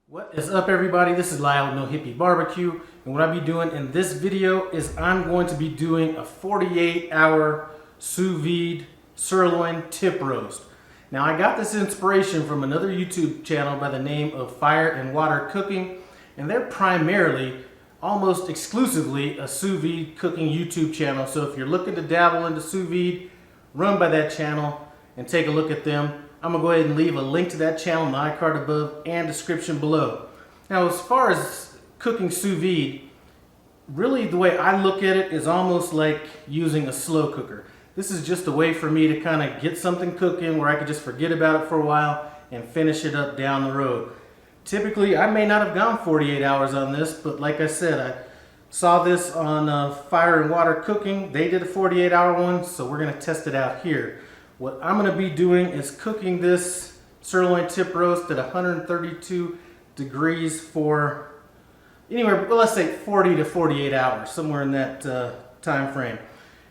What is up, everybody? This is Lyle with No Hippie Barbecue, and what I'll be doing in this video is I'm going to be doing a 48-hour sous vide sirloin tip roast. Now, I got this inspiration from another YouTube channel by the name of Fire and Water Cooking, and they're primarily, almost exclusively, a sous vide cooking YouTube channel. So if you're looking to dabble into sous vide, run by that channel and take a look at them. I'm going to go ahead and leave a link to that channel in the iCard above and description below. Now, as far as cooking sous vide, really the way I look at it is almost like using a slow cooker. This is just a way for me to kind of get something cooking where I could just forget about it for a while and finish it up down the road. Typically, I may not have gone 48 hours on this, but like I said, I saw this on Fire and Water Cooking. They did a 48-hour one, so we're going to test it out here. What I'm going to be doing is cooking this sirloin tip roast at 132 degrees for anywhere, well, let's say 40 to 48 hours, somewhere in that time frame.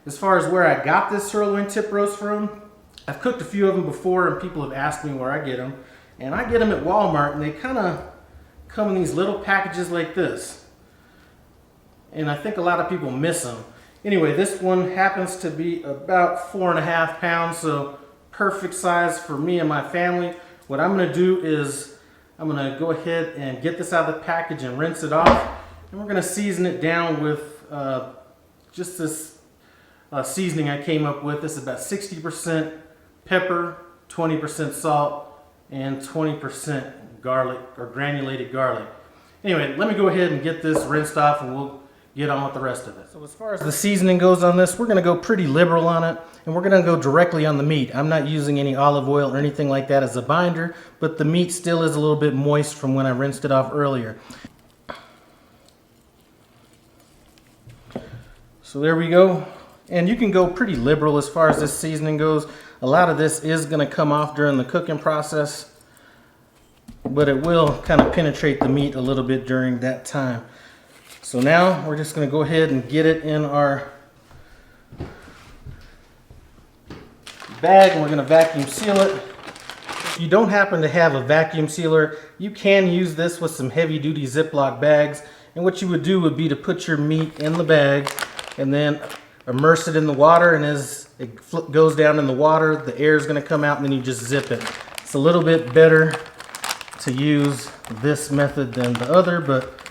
As far as where I got this sirloin tip roast from, I've cooked a few of them before and people have asked me where I get them. And I get them at Walmart, and they kind of come in these little packages like this. And I think a lot of people miss them. Anyway, this one happens to be about 4.5 pounds, so perfect size for me and my family. What I'm going to do is I'm going to go ahead and get this out of the package and rinse it off. And we're going to season it down with just this seasoning I came up with. This is about 60% pepper, 20% salt, and 20% garlic or granulated garlic. Anyway, let me go ahead and get this rinsed off and we'll get on with the rest of it. So as far as the seasoning goes on this, we're going to go pretty liberal on it, and we're going to go directly on the meat. I'm not using any olive oil or anything like that as a binder, but the meat still is a little bit moist from when I rinsed it off earlier. So there we go. And you can go pretty liberal as far as this seasoning goes. A lot of this is going to come off during the cooking process, but it will kind of penetrate the meat a little bit during that time. So now we're just going to go ahead and get it in our bag, and we're going to vacuum seal it. If you don't happen to have a vacuum sealer, you can use this with some heavy duty Ziploc bags. And what you would do would be to put your meat in the bag and then immerse it in the water, and as it goes down in the water, the air is going to come out, and then you just zip it. It's a little bit better to use this method than the other, but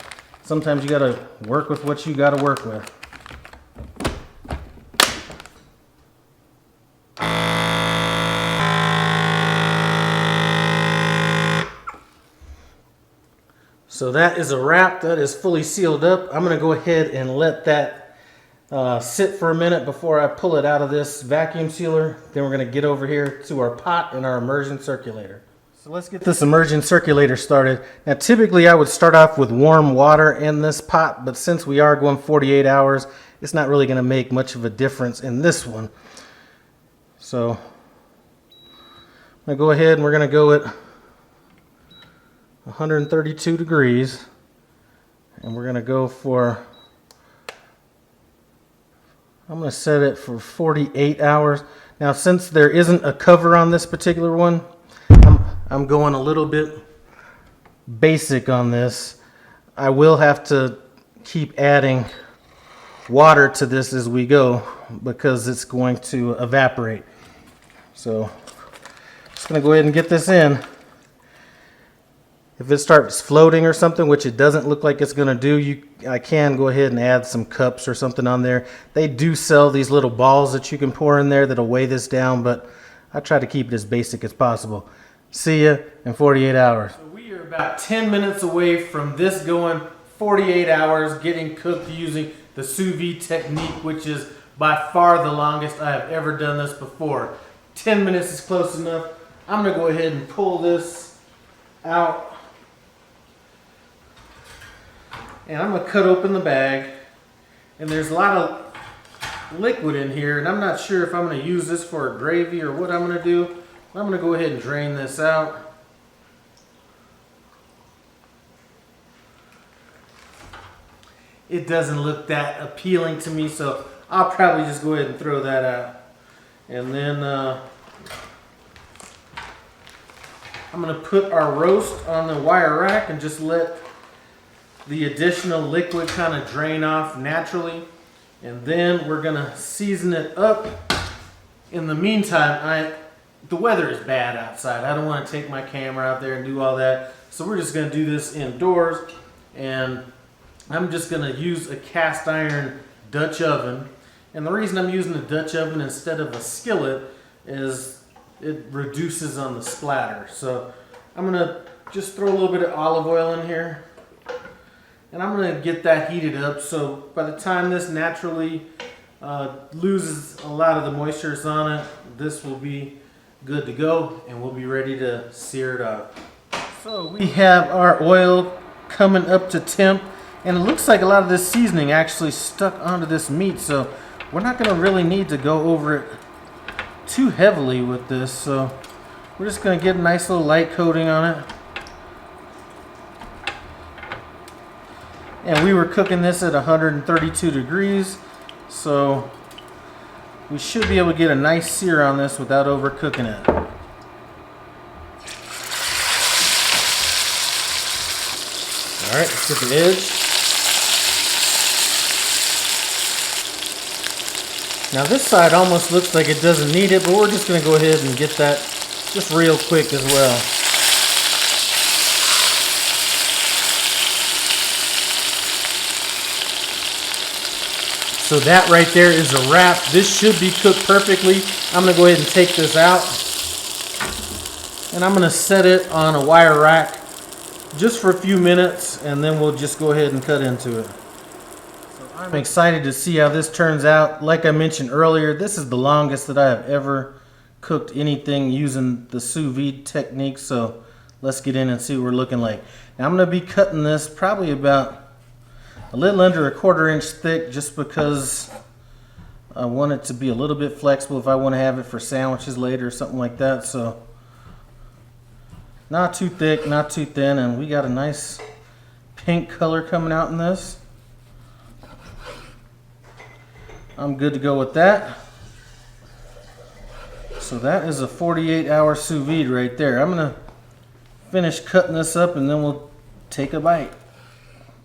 sometimes you got to work with what you got to work with. So that is a wrap. That is fully sealed up. I'm going to go ahead and let that sit for a minute before I pull it out of this vacuum sealer. Then we're going to get over here to our pot and our immersion circulator. So let's get this immersion circulator started. Now typically I would start off with warm water in this pot, but since we are going 48 hours, it's not really going to make much of a difference in this one. So I'm going to go ahead and we're going to go at 132 degrees, and we're going to go for, I'm going to set it for 48 hours. Now since there isn't a cover on this particular one, I'm going a little bit basic on this. I will have to keep adding water to this as we go because it's going to evaporate. So just going to go ahead and get this in. If it starts floating or something, which it doesn't look like it's going to do, I can go ahead and add some cups or something on there. They do sell these little balls that you can pour in there that'll weigh this down, but I try to keep it as basic as possible. See ya in 48 hours. So we are about 10 minutes away from this going 48 hours, getting cooked using the sous vide technique, which is by far the longest I have ever done this before. 10 minutes is close enough. I'm going to go ahead and pull this out. And I'm going to cut open the bag. And there's a lot of liquid in here, and I'm not sure if I'm going to use this for a gravy or what I'm going to do. I'm going to go ahead and drain this out. It doesn't look that appealing to me, so I'll probably just go ahead and throw that out. And then I'm going to put our roast on the wire rack and just let the additional liquid kind of drain off naturally. And then we're going to season it up. In the meantime, the weather is bad outside. I don't want to take my camera out there and do all that. So we're just going to do this indoors. And I'm just going to use a cast iron Dutch oven. And the reason I'm using a Dutch oven instead of a skillet is it reduces on the splatter. So I'm going to just throw a little bit of olive oil in here. And I'm going to get that heated up. So by the time this naturally loses a lot of the moisture that's on it, this will be good to go. And we'll be ready to sear it up. So we have our oil coming up to temp. And it looks like a lot of this seasoning actually stuck onto this meat. So we're not going to really need to go over it too heavily with this. So we're just going to get a nice little light coating on it. And we were cooking this at 132 degrees. So we should be able to get a nice sear on this without overcooking it. All right, let's get the edge. Now this side almost looks like it doesn't need it, but we're just going to go ahead and get that just real quick as well. So that right there is a wrap. This should be cooked perfectly. I'm going to go ahead and take this out. And I'm going to set it on a wire rack just for a few minutes, and then we'll just go ahead and cut into it. I'm excited to see how this turns out. Like I mentioned earlier, this is the longest that I have ever cooked anything using the sous vide technique. So let's get in and see what we're looking like. Now I'm going to be cutting this probably about a little under 1/4 inch thick, just because I want it to be a little bit flexible if I want to have it for sandwiches later or something like that. So not too thick, not too thin, and we got a nice pink color coming out in this. I'm good to go with that. So that is a 48-hour sous vide right there. I'm going to finish cutting this up and then we'll take a bite.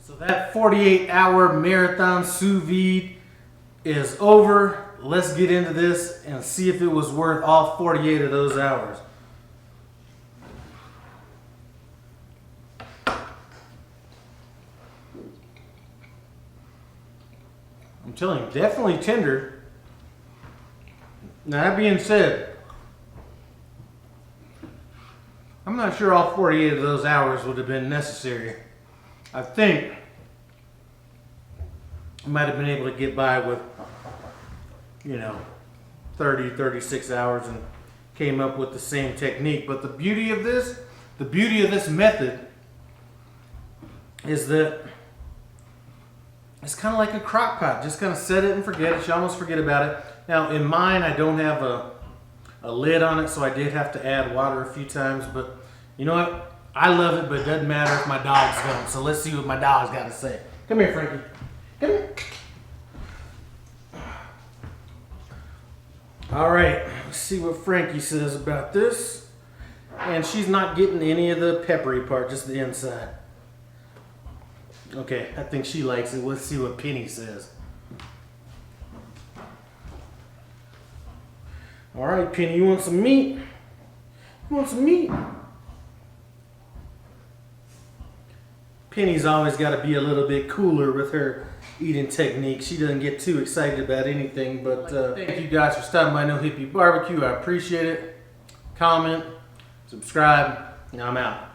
So that 48-hour marathon sous vide is over. Let's get into this and see if it was worth all 48 of those hours. I'm telling you, definitely tender. Now that being said, I'm not sure all 48 of those hours would have been necessary. I think I might have been able to get by with, 30, 36 hours and came up with the same technique. But the beauty of this method is that it's kind of like a crock pot. Just kind of set it and forget it. You almost forget about it. Now in mine, I don't have a lid on it, so I did have to add water a few times. But you know what? I love it, but it doesn't matter if my dogs don't. So let's see what my dog's got to say. Come here, Frankie. Come here. All right, let's see what Frankie says about this. And she's not getting any of the peppery part, just the inside. Okay, I think she likes it. Let's see what Penny says. All right, Penny, you want some meat? You want some meat? Penny's always got to be a little bit cooler with her eating technique. She doesn't get too excited about anything, but thank you guys for stopping by No Hippie Barbecue. I appreciate it. Comment, subscribe, and I'm out.